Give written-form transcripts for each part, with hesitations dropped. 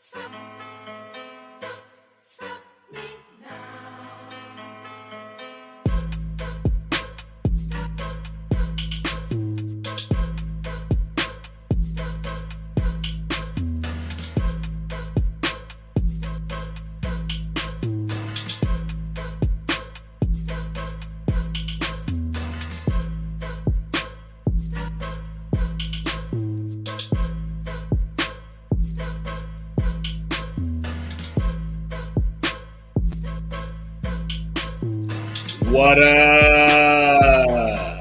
Stop me What up?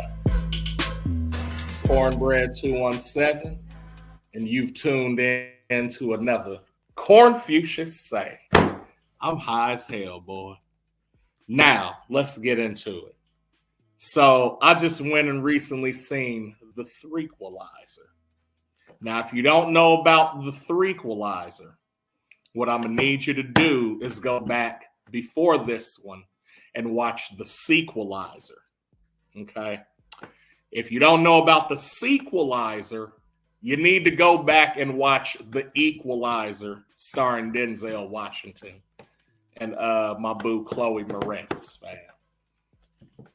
Cornbread 217, and you've tuned in to another Cornfucius Say. I'm high as hell, boy. Now, let's get into it. So, I just went and recently seen the 3qualizer. Now, if you don't know about the 3qualizer, what I'm going to need you to do is go back before this one and watch the sequelizer. Okay? If you don't know about the sequelizer, you need to go back and watch the Equalizer starring Denzel Washington and my boo Chloe Moretz, fam.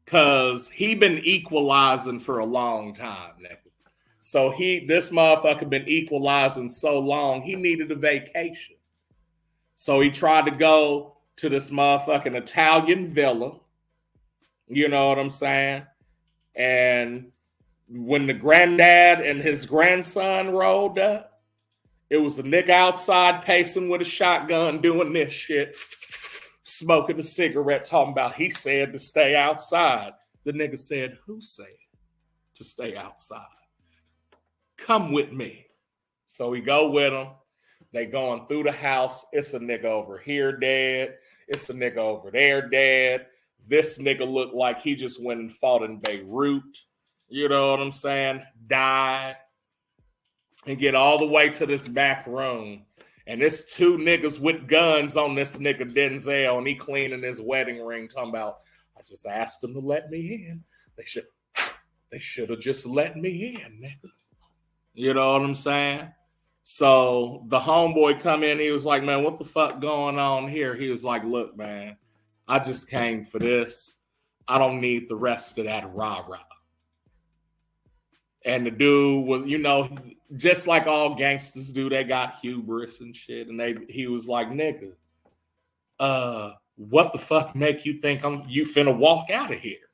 Cause he been equalizing for a long time, nigga. So this motherfucker been equalizing so long, he needed a vacation. So he tried to go to this motherfucking Italian villa. You know what I'm saying? And when the granddad and his grandson rolled up, it was a nigga outside pacing with a shotgun doing this shit, smoking a cigarette, talking about he said to stay outside. The nigga said, who said to stay outside? Come with me. So we go with him. They going through the house. It's a nigga over here dead. It's a nigga over there dead. This nigga looked like he just went and fought in Beirut. You know what I'm saying? Died. And get all the way to this back room. And it's two niggas with guns on this nigga Denzel. And he cleaning his wedding ring talking about, I just asked them to let me in. They should have just let me in, nigga. You know what I'm saying? So the homeboy come in, he was like, man, what the fuck going on here? He was like, look, man, I just came for this. I don't need the rest of that rah-rah. And the dude was, you know, just like all gangsters do, they got hubris and shit. And he was like, nigga, what the fuck make you think you finna walk out of here?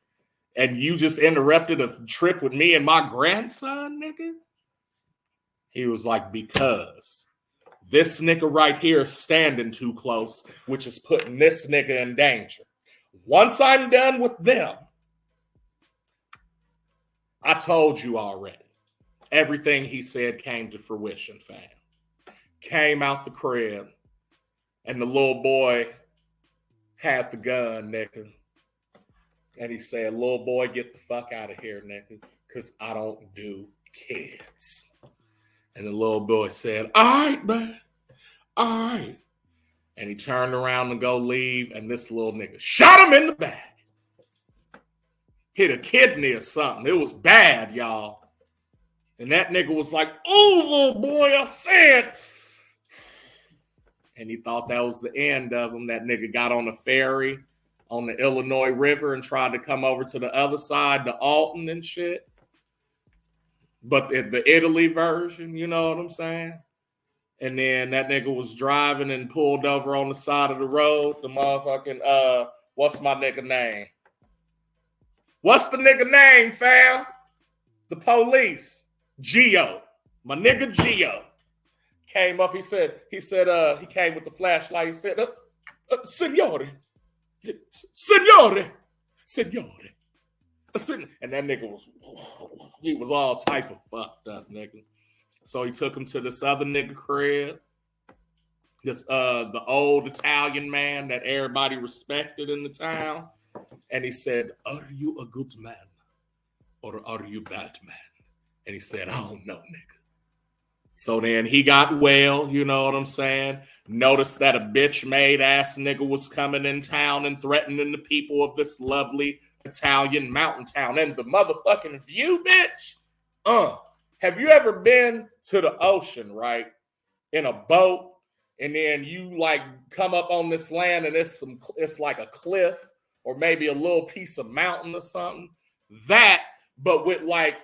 And you just interrupted a trip with me and my grandson, nigga? He was like, because this nigga right here is standing too close, which is putting this nigga in danger. Once I'm done with them, I told you already. Everything he said came to fruition, fam. Came out the crib, and the little boy had the gun, nigga. And he said, little boy, get the fuck out of here, nigga, because I don't do kids. And the little boy said, all right, man. All right. And he turned around to go leave, and this little nigga shot him in the back. Hit a kidney or something. It was bad, y'all. And that nigga was like, oh, little boy, I said. And he thought that was the end of him. That nigga got on a ferry on the Illinois River and tried to come over to the other side, to Alton and shit. But the Italy version, you know what I'm saying? And then that nigga was driving and pulled over on the side of the road. The motherfucking, what's my nigga name? What's the nigga name, fam? The police. Gio. My nigga Gio. Came up, he said, he came with the flashlight. He said, Signore. Signore. Signore. And that nigga was all type of fucked up, nigga. So he took him to this other nigga crib. The old Italian man that everybody respected in the town. And he said, are you a good man or are you bad man? And he said, I don't know, nigga. So then he got well, you know what I'm saying? Noticed that a bitch-made ass nigga was coming in town and threatening the people of this lovely Italian mountain town. And the motherfucking view, bitch. Have you ever been to the ocean, right? In a boat, and then you like come up on this land and it's like a cliff or maybe a little piece of mountain or something. That, but with like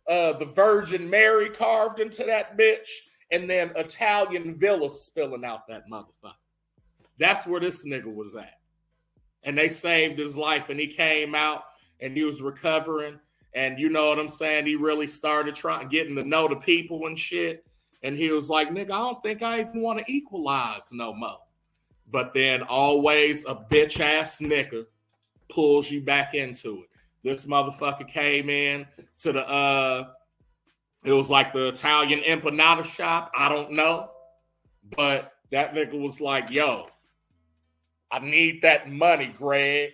the Virgin Mary carved into that bitch, and then Italian villas spilling out that motherfucker. That's where this nigga was at. And they saved his life, and he came out and he was recovering. And you know what I'm saying? He really started getting to know the people and shit. And he was like, nigga, I don't think I even want to equalize no more. But then always a bitch ass nigga pulls you back into it. This motherfucker came in to the, it was like the Italian empanada shop. I don't know. But that nigga was like, yo, I need that money, Greg.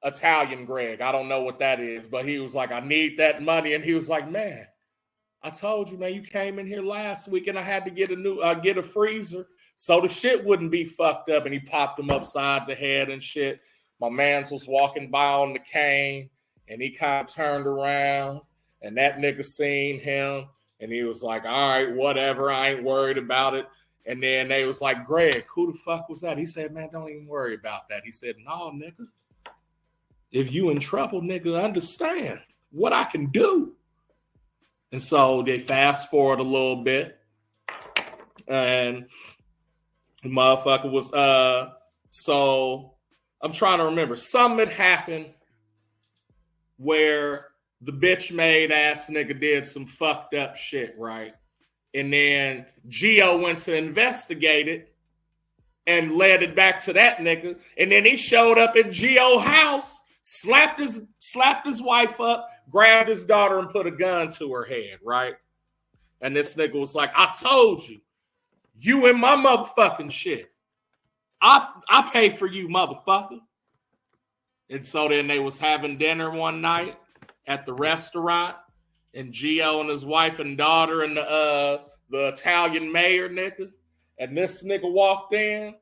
Italian Greg. I don't know what that is. But he was like, I need that money. And he was like, man, I told you, man, you came in here last week and I had to get a freezer so the shit wouldn't be fucked up. And he popped him upside the head and shit. My mans was walking by on the cane and he kind of turned around and that nigga seen him and he was like, all right, whatever. I ain't worried about it. And then they was like, Greg, who the fuck was that? He said, man, don't even worry about that. He said, no, nigga. If you in trouble, nigga, understand what I can do. And so they fast forward a little bit. And the motherfucker was, so I'm trying to remember. Something had happened where the bitch made ass nigga did some fucked up shit, right? And then Gio went to investigate it and led it back to that nigga. And then he showed up at Gio's house, slapped his wife up, grabbed his daughter and put a gun to her head, right? And this nigga was like, I told you, you in my motherfucking shit. I pay for you, motherfucker. And so then they was having dinner one night at the restaurant, and Gio and his wife and daughter and the Italian mayor nigga, and this nigga walked in,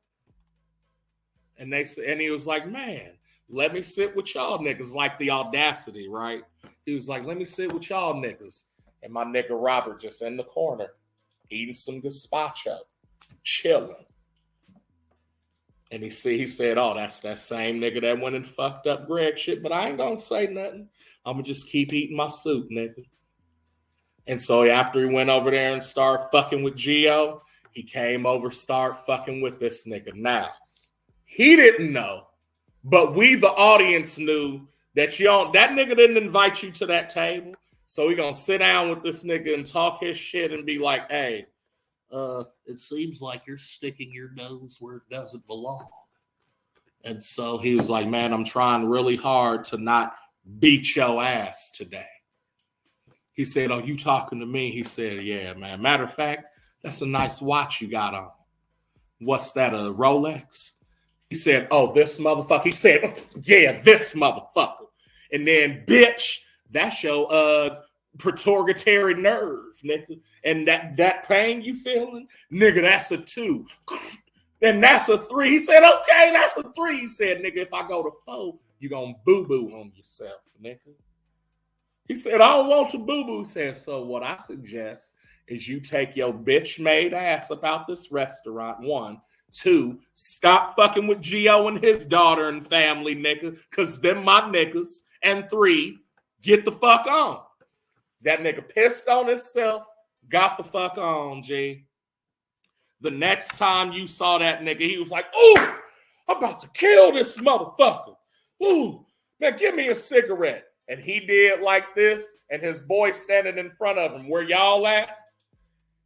and he was like, man, let me sit with y'all niggas, like the audacity, right? He was like, let me sit with y'all niggas. And my nigga Robert just in the corner, eating some gazpacho, chilling. And he said, oh, that's that same nigga that went and fucked up Greg shit, but I ain't gonna say nothing. I'm gonna just keep eating my soup, nigga. And so after he went over there and started fucking with Gio, he came over, started fucking with this nigga. Now, he didn't know, but we, the audience, knew that that nigga didn't invite you to that table. So we gonna sit down with this nigga and talk his shit and be like, hey, it seems like you're sticking your nose where it doesn't belong. And so he was like, man, I'm trying really hard to not beat your ass today. He said, oh, you talking to me? He said, yeah, man. Matter of fact, that's a nice watch you got on. What's that, a Rolex? He said, oh, this motherfucker. He said, yeah, this motherfucker. And then, bitch, that's your pituitary nerve, nigga. And that pain you feeling, nigga, that's a 2. And that's a 3. He said, okay, that's a 3. He said, nigga, if I go to 4, you gonna boo-boo on yourself, nigga. He said, I don't want to boo-boo. He said, so what I suggest is you take your bitch-made ass about this restaurant, 1. 2, stop fucking with Gio and his daughter and family, nigga, because them my niggas. And 3, get the fuck on. That nigga pissed on himself, got the fuck on, G. The next time you saw that nigga, he was like, ooh, I'm about to kill this motherfucker. Ooh, man, give me a cigarette. And he did like this, and his boy standing in front of him. Where y'all at?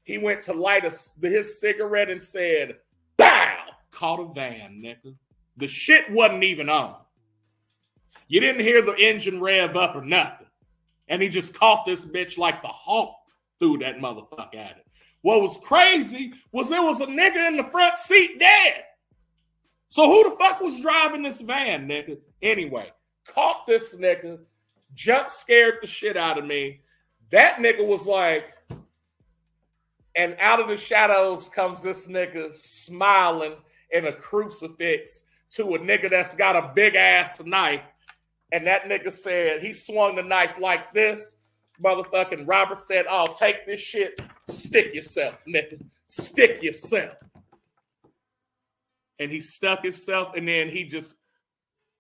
He went to light his cigarette and said, bow! Caught a van, nigga. The shit wasn't even on. You didn't hear the engine rev up or nothing. And he just caught this bitch like the Hulk threw that motherfucker at it. What was crazy was there was a nigga in the front seat dead. So who the fuck was driving this van, nigga? Anyway, caught this nigga, jump scared the shit out of me. That nigga was like, and out of the shadows comes this nigga smiling in a crucifix to a nigga that's got a big ass knife. And that nigga said, he swung the knife like this. Motherfucking Robert said, oh, take this shit. Stick yourself, nigga. Stick yourself. And he stuck himself, and then he just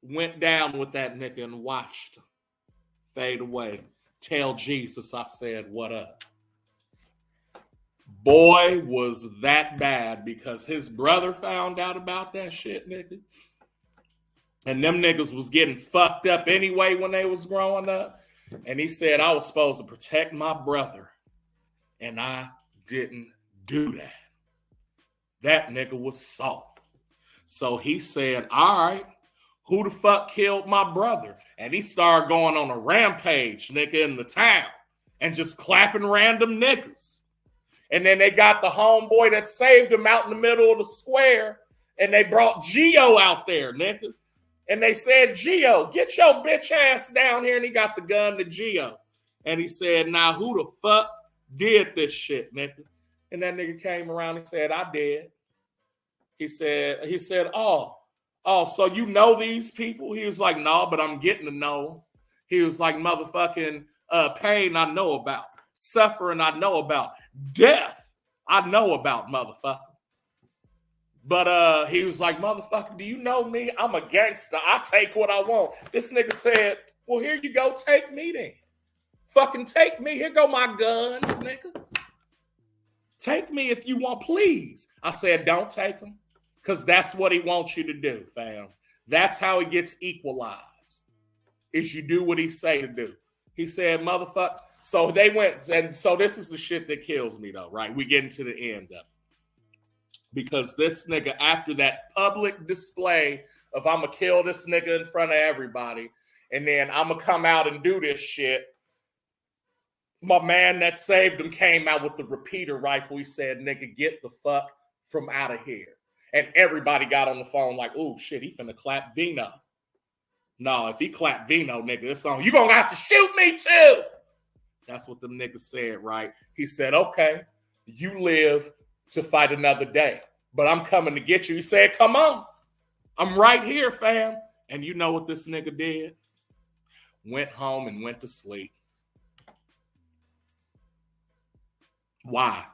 went down with that nigga and watched him fade away. Tell Jesus I said, what up? Boy, was that bad because his brother found out about that shit, nigga. And them niggas was getting fucked up anyway when they was growing up. And he said, I was supposed to protect my brother. And I didn't do that. That nigga was soft. So he said, all right, who the fuck killed my brother? And he started going on a rampage, nigga, in the town. And just clapping random niggas. And then they got the homeboy that saved him out in the middle of the square. And they brought Gio out there, nigga. And they said, Gio, get your bitch ass down here. And he got the gun to Gio. And he said, now who the fuck did this shit, nigga? And that nigga came around and said, I did. He said, oh, so you know these people? He was like, no, but I'm getting to know them. He was like, motherfucking pain I know about. Suffering I know about. Death I know about, motherfucker. But he was like, motherfucker, do you know me? I'm a gangster. I take what I want. This nigga said, well, here you go. Take me then. Fucking take me. Here go my guns, nigga. Take me if you want, please. I said, don't take him. Because that's what he wants you to do, fam. That's how he gets equalized. Is you do what he say to do. He said, motherfucker. So they went, and so this is the shit that kills me, though, right? We getting to the end of it. Because this nigga, after that public display of I'm going to kill this nigga in front of everybody, and then I'm going to come out and do this shit, my man that saved him came out with the repeater rifle. He said, nigga, get the fuck from out of here. And everybody got on the phone like, oh, shit, he finna clap Vino. No, if he clap Vino, nigga, it's on. You gonna have to shoot me too. That's what them niggas said, right? He said, okay, you live to fight another day, but I'm coming to get you. He said, come on. I'm right here, fam. And you know what this nigga did? Went home and went to sleep. Why?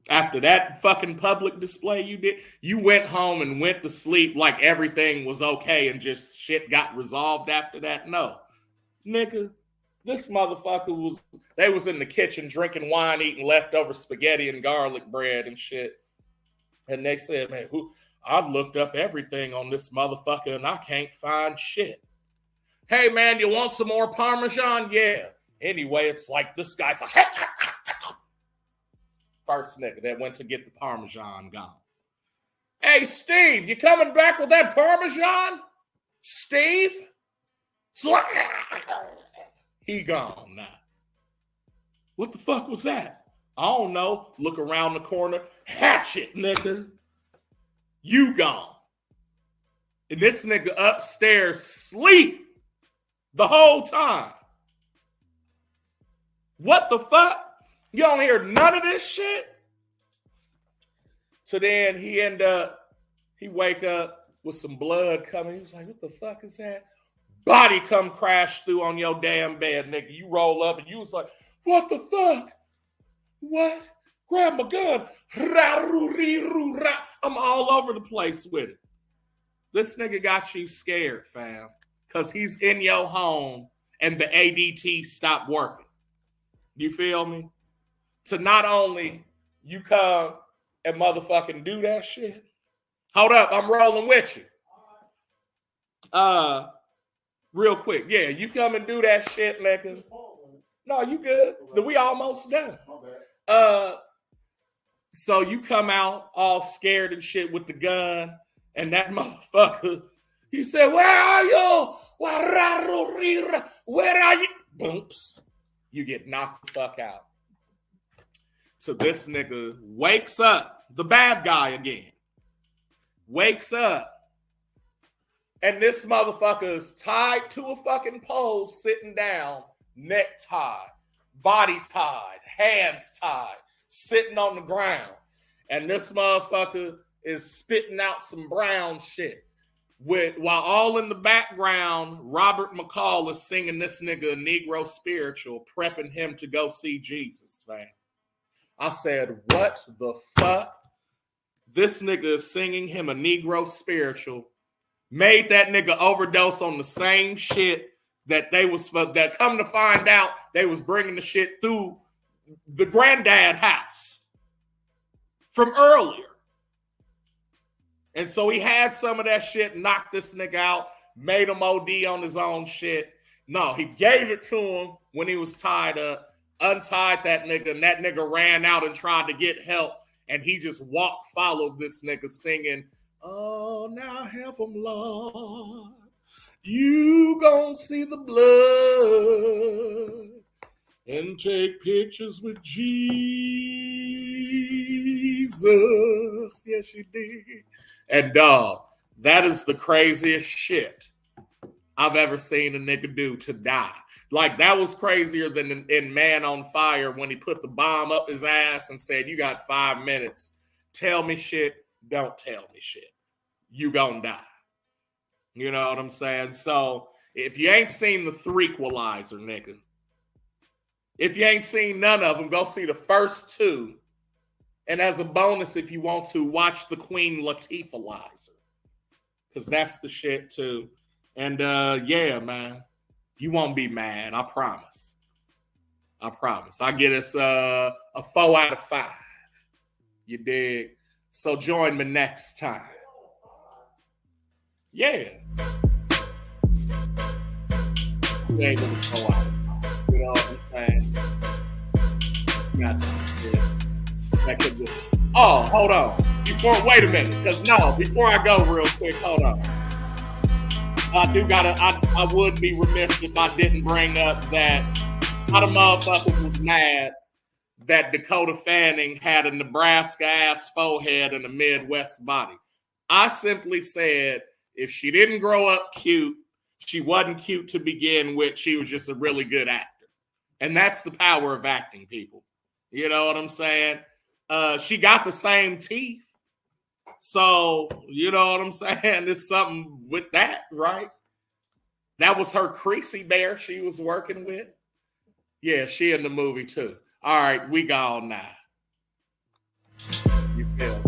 After that fucking public display you did, you went home and went to sleep like everything was okay and just shit got resolved after that? No. Nigga, this motherfucker they was in the kitchen drinking wine, eating leftover spaghetti and garlic bread and shit. And they said, man, I looked up everything on this motherfucker and I can't find shit. Hey, man, you want some more Parmesan? Yeah. Anyway, it's like this guy's like, first nigga that went to get the Parmesan gone. Hey, Steve, you coming back with that Parmesan? Steve? He gone now. What the fuck was that? I don't know. Look around the corner. Hatchet, nigga. You gone. And this nigga upstairs sleep the whole time. What the fuck? You don't hear none of this shit? So then he wake up with some blood coming. He was like, what the fuck is that? Body come crash through on your damn bed, nigga. You roll up and you was like, what the fuck? What? Grab my gun. I'm all over the place with it. This nigga got you scared, fam. Because he's in your home and the ADT stopped working. You feel me? To not only you come and motherfucking do that shit. Hold up, I'm rolling with you. Real quick. Yeah, you come and do that shit, nigga. No, you good. We almost done. So you come out all scared and shit with the gun, and that motherfucker, he said, where are you? Where are you? Boops. You get knocked the fuck out. So this nigga wakes up, the bad guy again. Wakes up. And this motherfucker is tied to a fucking pole, sitting down, neck tied, body tied, hands tied, sitting on the ground. And this motherfucker is spitting out some brown shit. While all in the background, Robert McCall is singing this nigga a Negro spiritual, prepping him to go see Jesus, man. I said, what the fuck? This nigga is singing him a Negro spiritual. Made that nigga overdose on the same shit that come to find out they was bringing the shit through the granddad house from earlier. And so he had some of that shit, knocked this nigga out, made him OD on his own shit. No, he gave it to him when he was tied up, untied that nigga, and that nigga ran out and tried to get help. And he just followed this nigga singing, "Oh, now help him, Lord. You gon' see the blood and take pictures with Jesus." Yes, you did. And dog, that is the craziest shit I've ever seen a nigga do to die. Like, that was crazier than in Man on Fire when he put the bomb up his ass and said, "You got 5 minutes. Tell me shit. Don't tell me shit. You gonna die." You know what I'm saying? So if you ain't seen the 3qualizer, nigga, if you ain't seen none of them, go see the first two. And as a bonus, if you want to, watch the Queen Latifah-lizer, because that's the shit too. And yeah, man, you won't be mad. I promise. I promise. I get us a 4 out of 5. You dig? So join me next time. Yeah. You ain't gonna go out. You know what I'm saying? Got some shit. That could be. Oh, hold on. Wait a minute. Before I go real quick, hold on. I would be remiss if I didn't bring up that a lot of motherfuckers was mad that Dakota Fanning had a Nebraska ass forehead and a Midwest body. I simply said, if she didn't grow up cute, she wasn't cute to begin with. She was just a really good actor. And that's the power of acting, people. You know what I'm saying? She got the same teeth. So, you know what I'm saying? There's something with that, right? That was her Creasy Bear she was working with. Yeah, she in the movie too. All right, we gone now. You feel?